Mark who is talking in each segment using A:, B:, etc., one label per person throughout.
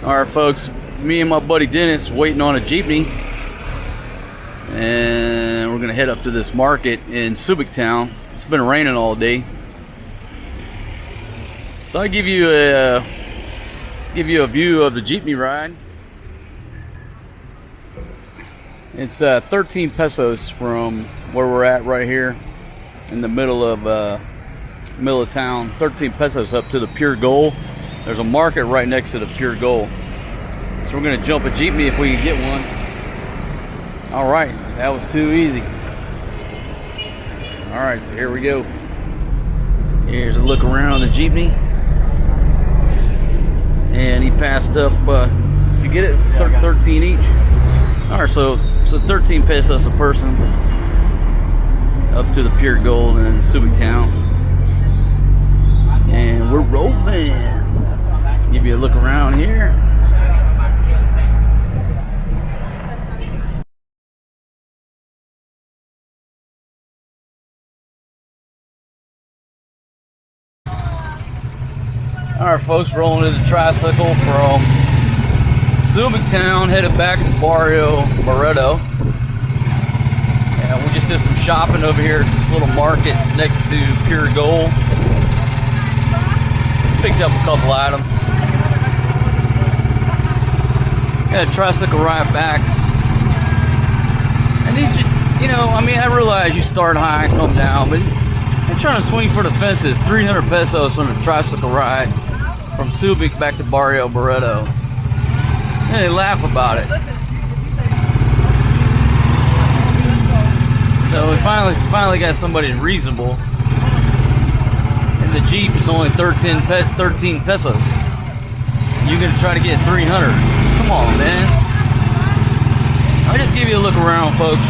A: Alright folks, me and my buddy Dennis waiting on a Jeepney, and we're gonna head up to this market in Subic town. It's been raining all day, so I give you a view of the Jeepney ride. It's 13 pesos from where we're at right here in the middle of town. 13 pesos up to the Pure Gold. There's a market right next to the Pure Gold. So we're gonna jump a Jeepney if we can get one. All right, that was too easy. All right, so here we go. Here's a look around the Jeepney. And he passed up, did you get it? 13 each. All right, so 13 pesos a person up to the Pure Gold in Subic town. And we're rolling. Give you a look around here. Alright folks, rolling in the Tricycle from Subic town, headed back to Barrio Barretto. And we just did some shopping over here at this little market next to Pure Gold. Just picked up a couple items. Got a tricycle ride back. And these, you know, I mean, I realize you start high and come down, but I'm trying to swing for the fences. 300 pesos on a tricycle ride from Subic back to Barrio Barretto. And they laugh about it. So we finally got somebody reasonable. And the Jeep is only 13 pesos. You're gonna try to get 300. Come on, man. I'll just give you a look around, folks.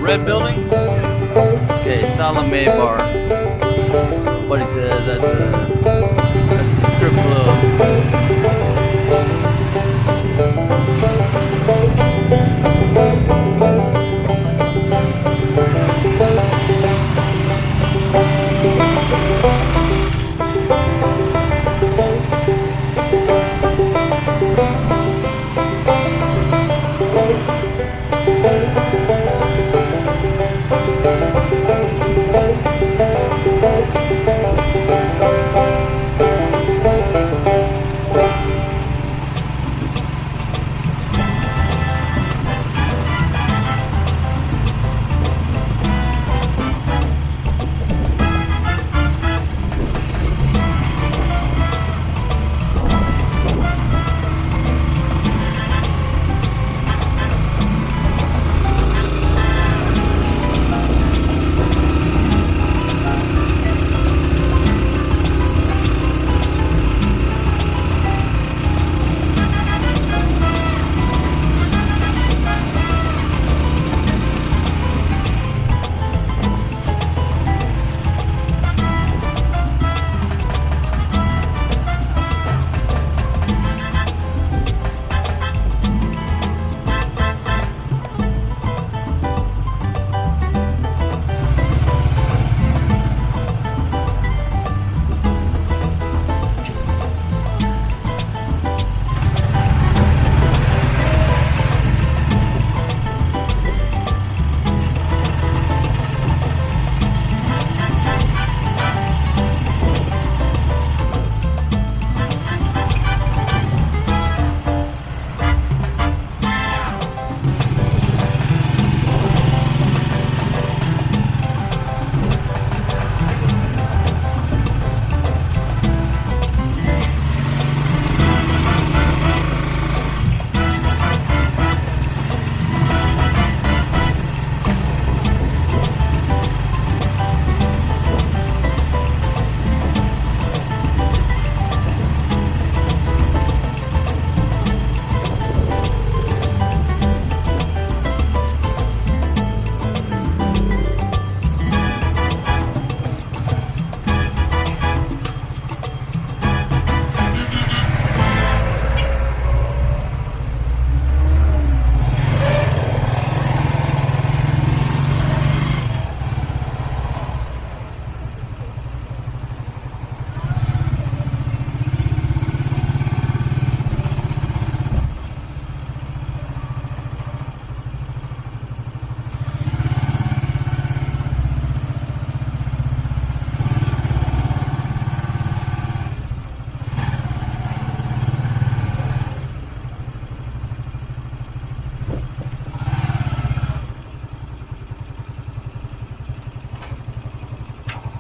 A: red building? Okay, Salome Bar. Buddy says that's a strip club.